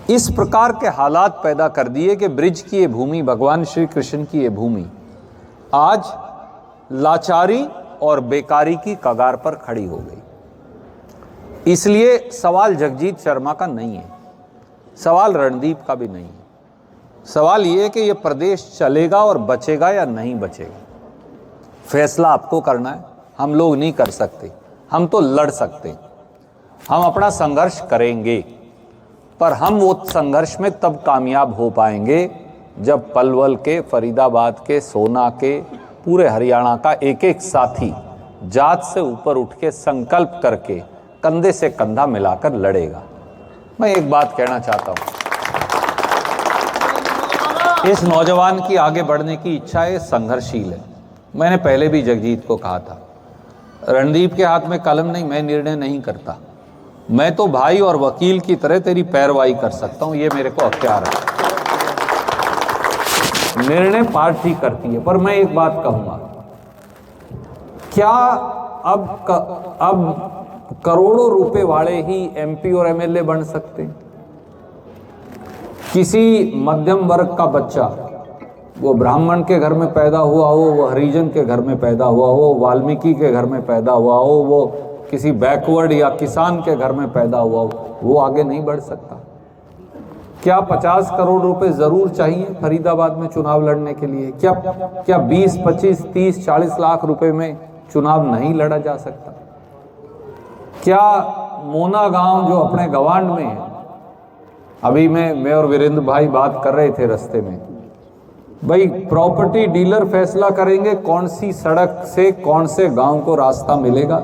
इस प्रकार के हालात पैदा कर दिए कि ब्रिज की ये भूमि, भगवान श्री कृष्ण की ये भूमि आज लाचारी और बेकारी की कगार पर खड़ी हो गई। इसलिए सवाल जगजीत शर्मा का नहीं है, सवाल रणदीप का भी नहीं है। सवाल ये है कि ये प्रदेश चलेगा और बचेगा या नहीं बचेगा। फैसला आपको करना है, हम लोग नहीं कर सकते। हम तो लड़ सकते हैं, हम अपना संघर्ष करेंगे, पर हम वो संघर्ष में तब कामयाब हो पाएंगे जब पलवल के, फरीदाबाद के, सोना के, पूरे हरियाणा का एक एक साथी जात से ऊपर उठ के संकल्प करके कंधे से कंधा मिलाकर लड़ेगा। मैं एक बात कहना चाहता हूं, इस नौजवान की आगे बढ़ने की इच्छा है, संघर्षशील है। मैंने पहले भी जगजीत को कहा था, रणदीप के हाथ में कलम नहीं, मैं निर्णय नहीं करता। मैं तो भाई और वकील की तरह तेरी पैरवाई कर सकता हूं, ये मेरे को अख्तियार है। निर्णय पार्टी करती है। पर मैं एक बात कहूंगा, क्या अब करोड़ों रुपए वाले ही एमपी और एमएलए बन सकते हैं? किसी मध्यम वर्ग का बच्चा, वो ब्राह्मण के घर में पैदा हुआ हो, वो हरिजन के घर में पैदा हुआ हो, वाल्मीकि के घर में पैदा हुआ हो, वो किसी बैकवर्ड या किसान के घर में पैदा हुआ हो, वो आगे नहीं बढ़ सकता? क्या 50 करोड़ रुपए जरूर चाहिए फरीदाबाद में चुनाव लड़ने के लिए? क्या 20, 25, 30, 40 लाख रुपए में चुनाव नहीं लड़ा जा सकता? क्या मोना गांव जो अपने गवांड में है, अभी मैं और वीरेंद्र भाई बात कर रहे थे रास्ते में, भाई प्रॉपर्टी डीलर फैसला करेंगे कौन सी सड़क से कौन से गांव को रास्ता मिलेगा?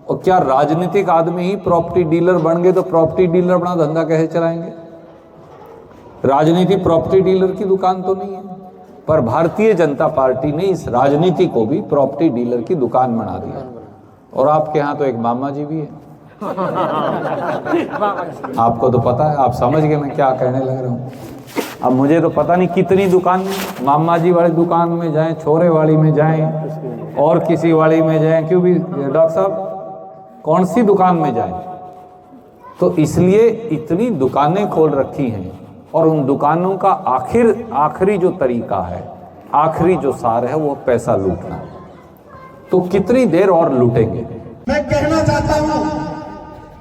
और क्या राजनीतिक आदमी ही प्रॉपर्टी डीलर बन गए तो प्रॉपर्टी डीलर अपना धंधा कैसे चलाएंगे? राजनीति प्रॉपर्टी डीलर की दुकान तो नहीं है। पर भारतीय जनता पार्टी ने इस राजनीति को भी प्रॉपर्टी डीलर की दुकान बना दिया। और आपके यहाँ तो एक मामा जी भी है, आपको तो पता है, आप समझ गए मैं क्या कहने लग रहा हूँ। अब मुझे तो पता नहीं कितनी दुकान, मामा जी वाली दुकान में जाएं, छोरे वाली में जाएं, और किसी वाली में जाएं, क्यों भी डॉक्टर साहब कौन सी दुकान में जाएं? तो इसलिए इतनी दुकानें खोल रखी हैं, और उन दुकानों का आखिरी जो तरीका है, आखिरी जो सार है, वो पैसा लूटना। तो कितनी देर और लूटेंगे? मैं कहना चाहता हूं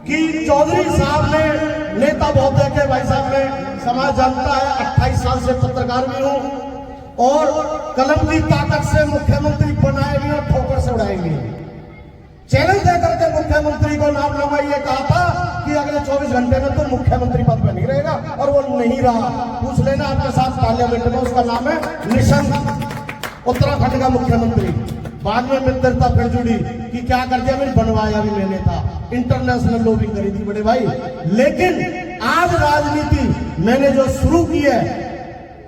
कि चौधरी साहब ने, नेता बहुत देखे भाई साहब ने, समाज जानता है, 28 साल से पत्रकार भी हूं और कलम की ताकत से मुख्यमंत्री बनाए भी और ठोकर से उड़ाए भी। चैलेंज देकर के मुख्यमंत्री को नाम लगा, ये कहा था कि अगले 24 घंटे में तो मुख्यमंत्री पद पर नहीं रहेगा, और वो नहीं रहा। पूछ लेना आपके साथ पार्लियामेंट में, उसका नाम है निशंक, उत्तराखंड का मुख्यमंत्री। बाद में मित्रता फिर जुड़ी कि क्या कर दिया, मैंने बनवाया भी मैंने था, इंटरनेशनल लॉबिंग करी थी बड़े भाई। लेकिन आज राजनीति मैंने जो शुरू की है,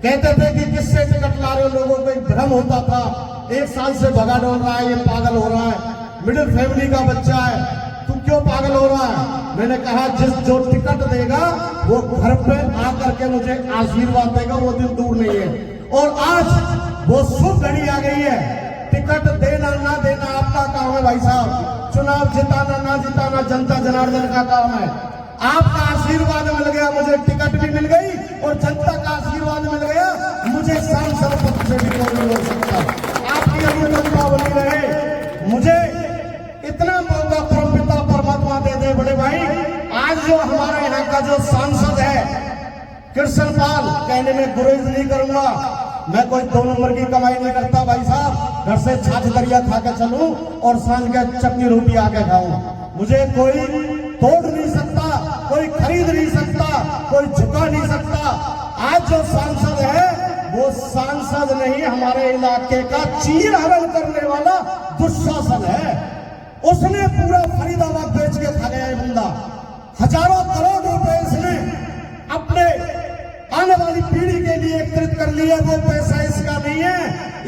कहते थे कि किससे टिकट ला रहे हो, लोगों को एक भ्रम होता था, 1 साल से भगा डोल रहा है, ये पागल हो रहा है, मिडिल फैमिली का बच्चा है, तू क्यों पागल हो रहा है? मैंने कहा जो टिकट देगा वो घर पे आकर के मुझे आशीर्वाद देगा, वो दिन दूर नहीं है। और आज वो शुभ घड़ी आ गई है। टिकट देना ना देना आपका काम है भाई साहब, चुनाव जिताना ना जिताना जनता जनार्दन का काम है। आपका आशीर्वाद मिल गया, मुझे टिकट भी मिल गई, और जनता का आशीर्वाद मिल गया, मुझे सांसद पद से भी कोई नहीं हो सकता। आपकी अनुकंपा बनी रहे, मुझे इतना मौका परमपिता परमात्मा दे दे बड़े भाई। आज जो हमारे यहाँ का जो सांसद है कृष्ण पाल, कहने में गुरेज नहीं करूंगा, मैं कोई 2 नंबर की कमाई नहीं करता भाई साहब। घर से छाछ दरिया खा के चलूं और सांझ के चटनी रोटी आके खाऊं, मुझे कोई तोड़ नहीं सकता, कोई खरीद नहीं सकता, कोई झुका नहीं सकता। आज जो सांसद है वो सांसद नहीं, हमारे इलाके का चीर हरण करने वाला दुशासन है। उसने पूरा फरीदाबाद बेच के खा गया है बंदा। हजारों करोड़ रुपए इसने अपने आने वाली पीढ़ी के लिए एकत्रित कर लिए। वो पैसा इसका नहीं है,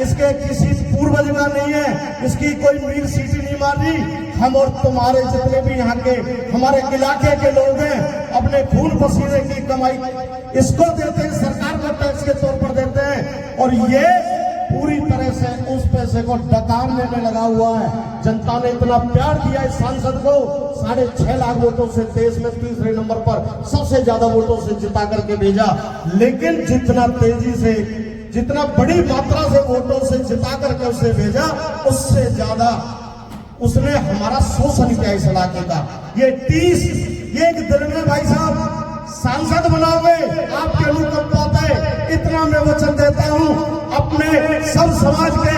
इसके किसी पूर्वज का नहीं है, इसकी कोई मील सीटी नहीं मारी। हम और तुम्हारे जितने भी यहाँ के हमारे इलाके के लोग हैं, अपने खून पसीने की कमाई इसको देते हैं, सरकार को टैक्स के तौर पर देते हैं। और ये पूरी तरह से उस पैसे को डकारने में लगा हुआ है। जनता ने इतना प्यार दिया इस सांसद को, 6.5 लाख वोटों से देश में तीसरे नंबर पर सबसे ज्यादा वोटों से जिता करके भेजा। लेकिन जितना तेजी से, जितना बड़ी मात्रा से वोटों से जिता करके उसे भेजा, उससे ज्यादा उसने हमारा शोषण किया इस इलाके का। ये एक दिन में भाई साहब सांसद बनाओगे, आपके अनुकंपा है, इतना मैं वचन देता हूं। अपने सब समाज के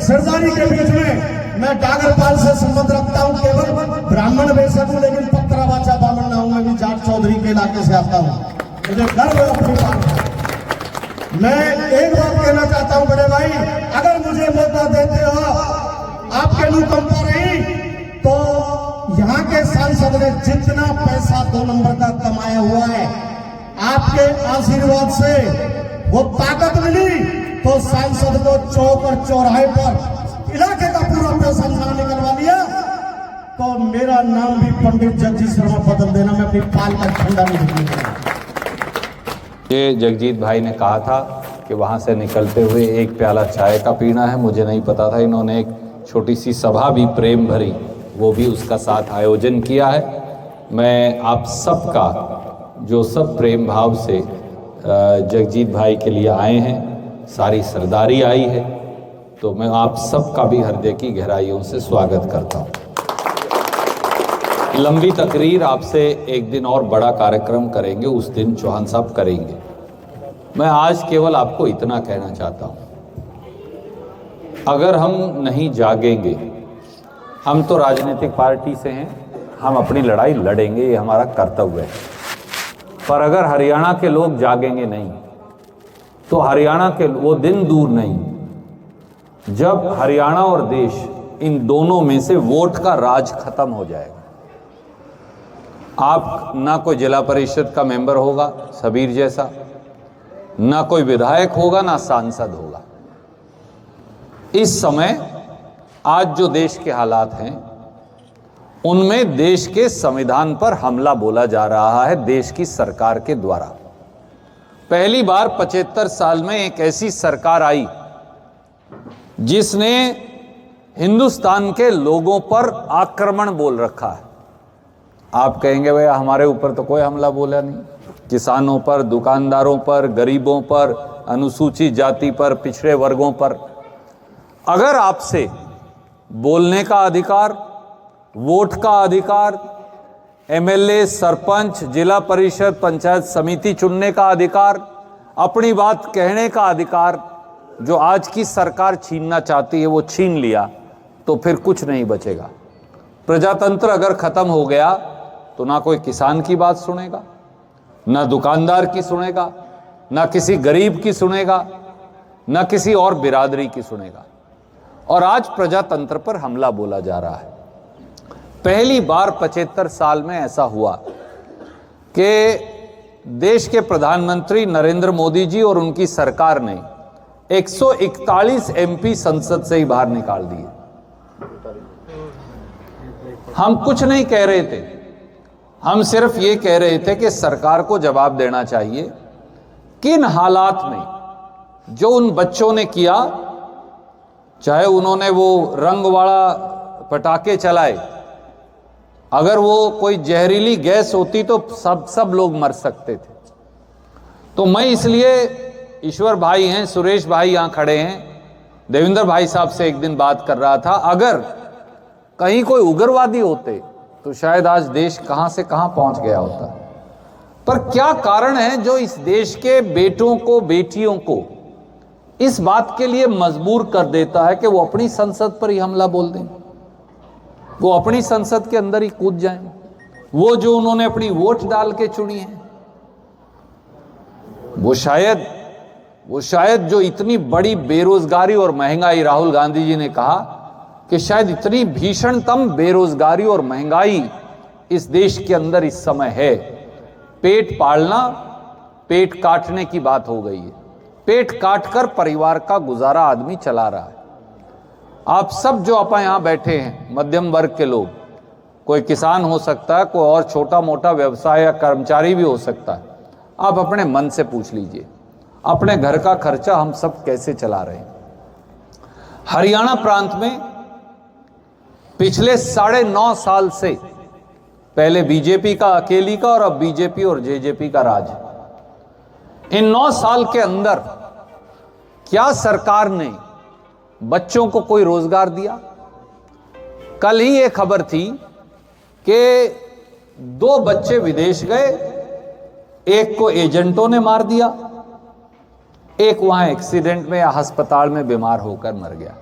सरदारी के बीच में मैं डागरपाल से संबंध रखता हूं, केवल ब्राह्मण बेशक हूं लेकिन पत्रा वाचा बामन ना हूं। मैं भी जाट चौधरी के इलाके से आता हूं, मुझे गर्व है अपनी बात का। मैं एक बात कहना चाहता हूं बड़े भाई, अगर मुझे मौका देते हो, आपके अनुकंपा रही तो यहाँ के सांसद ने जितना पैसा 2 नंबर का कमाया हुआ है, आपके आशीर्वाद से वो ताकत मिली तो सांसद को चौक और चौराहे पर इलाके का पूरा पैसा निकलवा लिया। तो मेरा नाम भी पंडित जगजीत शर्मा बदल देना, मैं अपनी पाल का झंडा नहीं झुकूंगा। ये जगजीत भाई ने कहा था कि वहाँ से निकलते हुए एक प्याला चाय का पीना है। मुझे नहीं पता था इन्होंने एक छोटी सी सभा भी प्रेम भरी, वो भी उसका साथ आयोजन किया है। मैं आप सबका जो सब प्रेम भाव से जगजीत भाई के लिए आए हैं, सारी सरदारी आई है, तो मैं आप सबका भी हृदय की गहराइयों से स्वागत करता हूँ। लंबी तकरीर आपसे एक दिन और बड़ा कार्यक्रम करेंगे, उस दिन चौहान साहब करेंगे। मैं आज केवल आपको इतना कहना चाहता हूँ, अगर हम नहीं जागेंगे, हम तो राजनीतिक पार्टी से हैं, हम अपनी लड़ाई लड़ेंगे, ये हमारा कर्तव्य है। पर अगर हरियाणा के लोग जागेंगे नहीं, तो हरियाणा के वो दिन दूर नहीं जब हरियाणा और देश, इन दोनों में से वोट का राज खत्म हो जाएगा। आप ना कोई जिला परिषद का मेंबर होगा सबीर जैसा, ना कोई विधायक होगा, ना सांसद होगा। इस समय आज जो देश के हालात हैं, उनमें देश के संविधान पर हमला बोला जा रहा है देश की सरकार के द्वारा। पहली बार 75 साल में एक ऐसी सरकार आई जिसने हिंदुस्तान के लोगों पर आक्रमण बोल रखा है। आप कहेंगे भैया हमारे ऊपर तो कोई हमला बोला नहीं, किसानों पर, दुकानदारों पर, गरीबों पर, अनुसूचित जाति पर, पिछड़े वर्गों पर। अगर आपसे बोलने का अधिकार, वोट का अधिकार, एमएलए, सरपंच, जिला परिषद, पंचायत समिति चुनने का अधिकार, अपनी बात कहने का अधिकार जो आज की सरकार छीनना चाहती है, वो छीन लिया तो फिर कुछ नहीं बचेगा। प्रजातंत्र अगर खत्म हो गया तो ना कोई किसान की बात सुनेगा, ना दुकानदार की सुनेगा, ना किसी गरीब की सुनेगा, ना किसी और बिरादरी की सुनेगा। और आज प्रजातंत्र पर हमला बोला जा रहा है। पहली बार 75 साल में ऐसा हुआ कि देश के प्रधानमंत्री नरेंद्र मोदी जी और उनकी सरकार ने 141 एमपी संसद से ही बाहर निकाल दिए। हम कुछ नहीं कह रहे थे, हम सिर्फ ये कह रहे थे कि सरकार को जवाब देना चाहिए किन हालात में जो उन बच्चों ने किया, चाहे उन्होंने वो रंग वाला पटाखे चलाए, अगर वो कोई जहरीली गैस होती तो सब लोग मर सकते थे। तो मैं इसलिए, ईश्वर भाई हैं, सुरेश भाई यहाँ खड़े हैं, देवेंद्र भाई साहब से एक दिन बात कर रहा था, अगर कहीं कोई उग्रवादी होते तो शायद आज देश कहां से कहां पहुंच गया होता। पर क्या कारण है जो इस देश के बेटों को, बेटियों को इस बात के लिए मजबूर कर देता है कि वो अपनी संसद पर ही हमला बोल दें, वो अपनी संसद के अंदर ही कूद जाएं, वो जो उन्होंने अपनी वोट डाल के चुनी है, वो शायद जो इतनी बड़ी बेरोजगारी और महंगाई, राहुल गांधी जी ने कहा कि शायद इतनी भीषणतम बेरोजगारी और महंगाई इस देश के अंदर इस समय है, पेट पालना, पेट काटने की बात हो गई है। पेट काटकर परिवार का गुजारा आदमी चला रहा है। आप सब जो अपन यहाँ बैठे हैं, मध्यम वर्ग के लोग, कोई किसान हो सकता है, कोई और छोटा मोटा व्यवसाय या कर्मचारी भी हो सकता है। आप अपने मन से पूछ लीजिए, अपने घर का खर्चा हम सब कैसे चला रहे हैं? हरियाणा प्रांत में पिछले 9.5 साल से, पहले बीजेपी का अकेली का और अब बीजेपी और जेजेपी का राज, इन 9 साल के अंदर क्या सरकार ने बच्चों को कोई रोजगार दिया? कल ही ये खबर थी कि 2 बच्चे विदेश गए, एक को एजेंटों ने मार दिया, एक वहां एक्सीडेंट में या अस्पताल में बीमार होकर मर गया।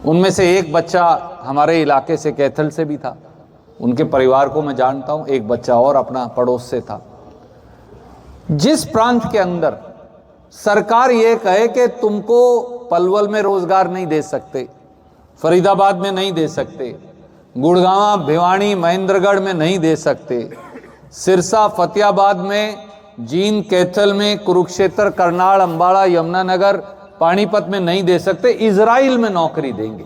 उनमें से एक बच्चा हमारे इलाके से, कैथल से भी था, उनके परिवार को मैं जानता हूं। एक बच्चा और अपना पड़ोस से था। जिस प्रांत के अंदर सरकार ये कहे कि तुमको पलवल में रोजगार नहीं दे सकते, फरीदाबाद में नहीं दे सकते, गुड़गांव, भिवानी, महेंद्रगढ़ में नहीं दे सकते, सिरसा, फतेहाबाद में, जींद, कैथल में, कुरुक्षेत्र, करनाल, अंबाला, यमुनानगर, पानीपत में नहीं दे सकते, इजराइल में नौकरी देंगे।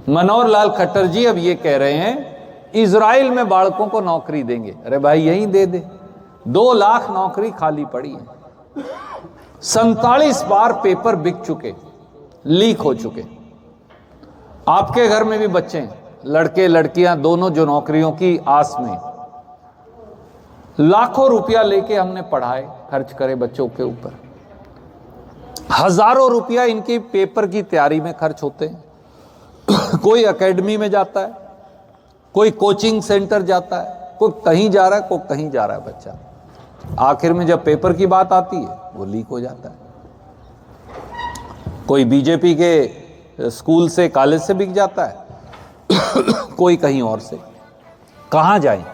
मनोहर लाल खट्टर जी अब ये कह रहे हैं इजराइल में बालकों को नौकरी देंगे। अरे भाई यहीं दे दे। 2 लाख नौकरी खाली पड़ी है। 47 बार पेपर बिक चुके, लीक हो चुके। आपके घर में भी बच्चे हैं, लड़के लड़कियां दोनों, जो नौकरियों की आस में लाखों रुपया लेके हमने पढ़ाए, खर्च करे बच्चों के ऊपर। हजारों रुपया इनकी पेपर की तैयारी में खर्च होते हैं। कोई एकेडमी में जाता है, कोई कोचिंग सेंटर जाता है, कोई कहीं जा रहा है, कोई कहीं जा रहा है बच्चा। आखिर में जब पेपर की बात आती है वो लीक हो जाता है। कोई बीजेपी के स्कूल से, कॉलेज से बिक जाता है, कोई कहीं और से। कहां जाएं?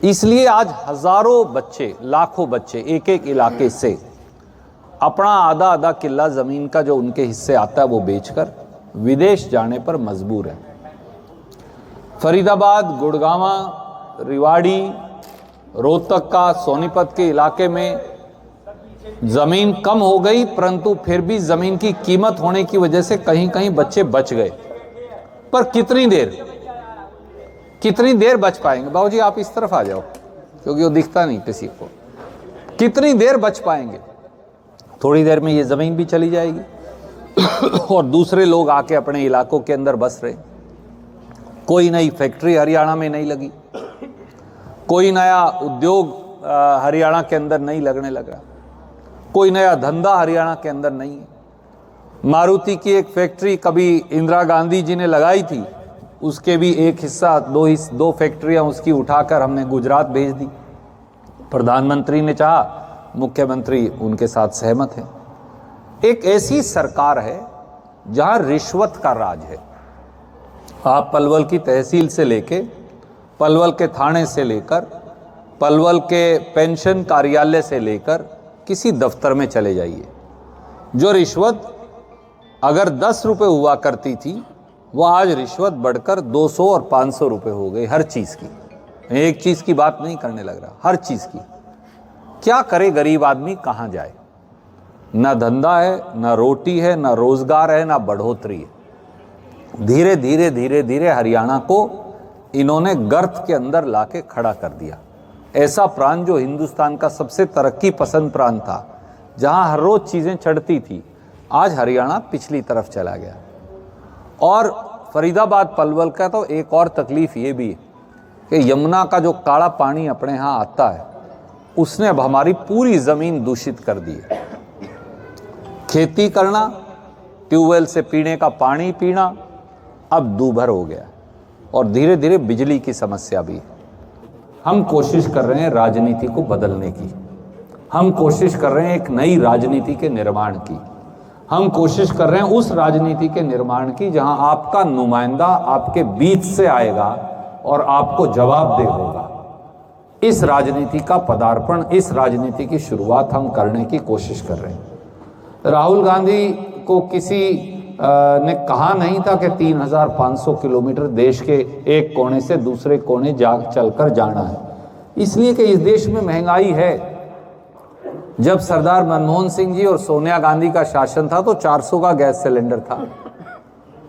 इसलिए आज हजारों बच्चे, लाखों बच्चे एक एक इलाके से अपना आधा किला जमीन का जो उनके हिस्से आता है वो बेचकर विदेश जाने पर मजबूर है। फरीदाबाद, गुड़गांवा, रिवाड़ी, रोहतक का, सोनीपत के इलाके में जमीन कम हो गई, परंतु फिर भी जमीन की कीमत होने की वजह से कहीं कहीं बच्चे बच गए। पर कितनी देर बच पाएंगे? बाबूजी आप इस तरफ आ जाओ, क्योंकि वो दिखता नहीं किसी को। कितनी देर बच पाएंगे? थोड़ी देर में ये जमीन भी चली जाएगी और दूसरे लोग आके अपने इलाकों के अंदर बस रहे। कोई नई फैक्ट्री हरियाणा में नहीं लगी, कोई नया उद्योग हरियाणा के अंदर नहीं लगने लग रहा, कोई नया धंधा हरियाणा के अंदर नहीं है। मारुति की एक फैक्ट्री कभी इंदिरा गांधी जी ने लगाई थी, उसके भी एक हिस्सा, 2 फैक्ट्रियां उसकी उठाकर हमने गुजरात भेज दी। प्रधानमंत्री ने चाहा, मुख्यमंत्री उनके साथ सहमत है। एक ऐसी सरकार है जहां रिश्वत का राज है। आप पलवल की तहसील से लेके, पलवल के थाने से लेकर, पलवल के पेंशन कार्यालय से लेकर किसी दफ्तर में चले जाइए, जो रिश्वत अगर 10 रुपए हुआ करती थी वो आज रिश्वत बढ़कर 200 और 500 रुपए हो गई हर चीज़ की। एक चीज़ की बात नहीं करने लग रहा, हर चीज़ की। क्या करे गरीब आदमी, कहाँ जाए? ना धंधा है, ना रोटी है, ना रोजगार है, ना बढ़ोतरी है। धीरे धीरे धीरे धीरे हरियाणा को इन्होंने गर्त के अंदर लाके खड़ा कर दिया। ऐसा प्रांत जो हिंदुस्तान का सबसे तरक्की पसंद प्रांत था, जहां हर रोज चीजें चढ़ती थी, आज हरियाणा पिछली तरफ चला गया। और फरीदाबाद, पलवल का तो एक और तकलीफ ये भी है कि यमुना का जो काला पानी अपने यहाँ आता है, उसने अब हमारी पूरी जमीन दूषित कर दी है। खेती करना, ट्यूबवेल से पीने का पानी पीना अब दूभर हो गया, और धीरे धीरे बिजली की समस्या भी। हम कोशिश कर रहे हैं राजनीति को बदलने की, हम कोशिश कर रहे हैं एक नई राजनीति के निर्माण की, हम कोशिश कर रहे हैं उस राजनीति के निर्माण की जहां आपका नुमाइंदा आपके बीच से आएगा और आपको जवाबदेह होगा। इस राजनीति का पदार्पण, इस राजनीति की शुरुआत हम करने की कोशिश कर रहे हैं। राहुल गांधी को किसी ने कहा नहीं था कि 3500 किलोमीटर देश के एक कोने से दूसरे कोने चलकर जाना है, इसलिए कि इस देश में महंगाई है। जब सरदार मनमोहन सिंह जी और सोनिया गांधी का शासन था तो 400 का गैस सिलेंडर था,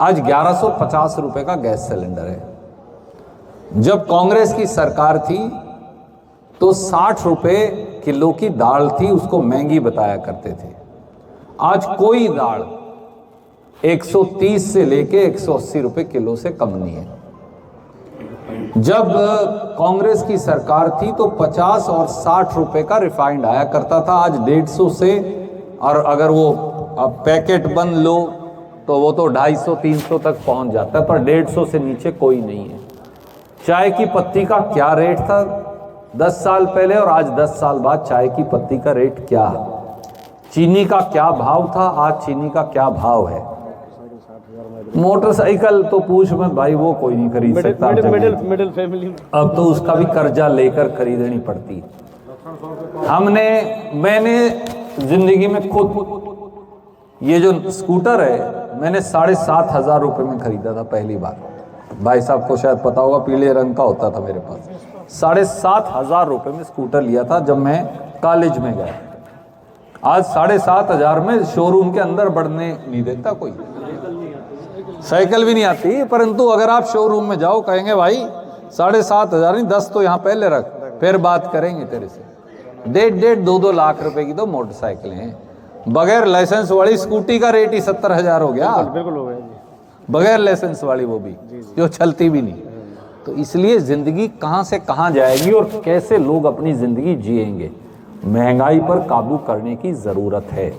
आज 1150 रुपए का गैस सिलेंडर है। जब कांग्रेस की सरकार थी तो 60 रुपए किलो की दाल थी, उसको महंगी बताया करते थे। आज कोई दाल 130 से लेके 180 रुपए किलो से कम नहीं है। जब कांग्रेस की सरकार थी तो 50 और 60 रुपए का रिफाइंड आया करता था, आज 150 से, और अगर वो अब पैकेट बंद लो तो वो तो 250-300 तक पहुंच जाता है, पर 150 से नीचे कोई नहीं है। चाय की पत्ती का क्या रेट था 10 साल पहले और आज 10 साल बाद चाय की पत्ती का रेट क्या है? चीनी का क्या भाव था, आज चीनी का क्या भाव है? मोटरसाइकिल तो पूछ मत भाई, वो कोई नहीं खरीद सकता। मिडिल फैमिली अब तो उसका भी कर्जा लेकर खरीदनी पड़ती है। मैंने जिंदगी में खुद ये जो स्कूटर है मैंने 7,500 रुपये में खरीदा था पहली बार। भाई साहब को शायद पता होगा, पीले रंग का होता था मेरे पास। 7,500 रुपये में स्कूटर लिया था जब मैं कॉलेज में गया। आज 7,500 में शोरूम के अंदर बढ़ने नहीं देता कोई, साइकिल भी नहीं आती। परंतु अगर आप शोरूम में जाओ, कहेंगे भाई 7,500 नहीं, 10 तो यहाँ पहले रख, फिर बात करेंगे तेरे से। 1.5-2 लाख रुपए की तो मोटरसाइकिलें हैं। बगैर लाइसेंस वाली स्कूटी का रेट ही 70,000 हो गया। बिल्कुल हो गया जी। बगैर लाइसेंस वाली, वो भी जो चलती भी नहीं। तो इसलिए जिंदगी कहाँ से कहाँ जाएगी और कैसे लोग अपनी जिंदगी जिएंगे, महंगाई पर काबू करने की जरूरत है।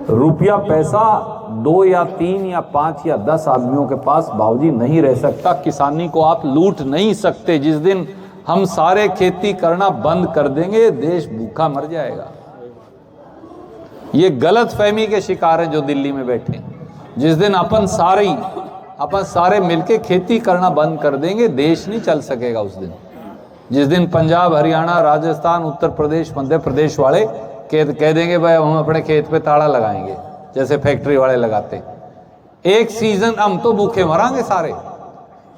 रुपया पैसा 2 या 3 या 5 या 10 आदमियों के पास बाबूजी नहीं रह सकता। किसानी को आप लूट नहीं सकते। जिस दिन हम सारे खेती करना बंद कर देंगे, देश भूखा मर जाएगा। ये गलत फहमी के शिकार हैं जो दिल्ली में बैठे हैं। जिस दिन अपन सारे मिलके खेती करना बंद कर देंगे, देश नहीं चल सकेगा उस दिन। जिस दिन पंजाब, हरियाणा, राजस्थान, उत्तर प्रदेश, मध्य प्रदेश वाले कह देंगे भाई हम अपने खेत पे ताला लगाएंगे, जैसे फैक्ट्री वाले लगाते, एक सीजन हम तो भूखे मरांगे सारे,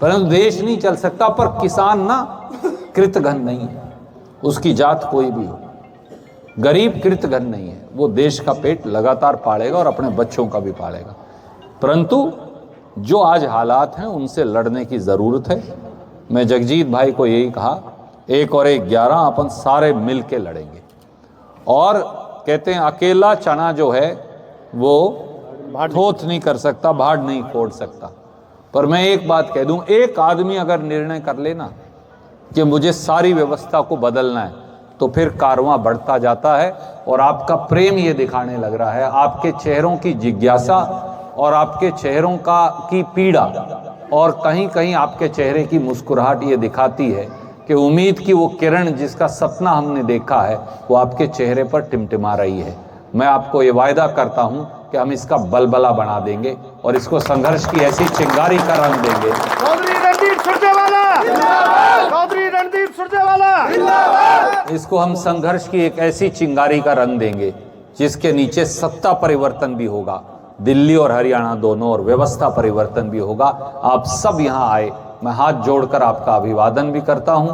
परंतु देश नहीं चल सकता। पर किसान ना कृतघ्न नहीं है, उसकी जात कोई भी हो, गरीब कृतघ्न नहीं है। वो देश का पेट लगातार पालेगा और अपने बच्चों का भी पालेगा। परंतु जो आज हालात हैं उनसे लड़ने की ज़रूरत है। मैं जगजीत भाई को यही कहा, 1 और 1 11, अपन सारे मिल के लड़ेंगे। और कहते हैं अकेला चना जो है वो थोथ नहीं कर सकता, भाड़ नहीं फोड़ सकता। पर मैं एक बात कह दूं, एक आदमी अगर निर्णय कर लेना कि मुझे सारी व्यवस्था को बदलना है, तो फिर कारवां बढ़ता जाता है। और आपका प्रेम ये दिखाने लग रहा है, आपके चेहरों की जिज्ञासा और आपके चेहरों की पीड़ा, और कहीं कहीं आपके चेहरे की मुस्कुराहट ये दिखाती है कि उम्मीद की वो किरण जिसका सपना हमने देखा है वो आपके चेहरे पर टिमटिमा रही है। मैं आपको ये वायदा करता हूं कि हम इसका बलबला बना देंगे और इसको संघर्ष की ऐसी चिंगारी का रंग देंगे। चौधरी रणदीप सुरजेवाला, चौधरी रणदीप सुरजेवाला, इसको हम संघर्ष की एक ऐसी चिंगारी का रंग देंगे जिसके नीचे सत्ता परिवर्तन भी होगा, दिल्ली और हरियाणा दोनों, और व्यवस्था परिवर्तन भी होगा। आप सब यहाँ आए, मैं हाथ जोड़कर आपका अभिवादन भी करता हूँ।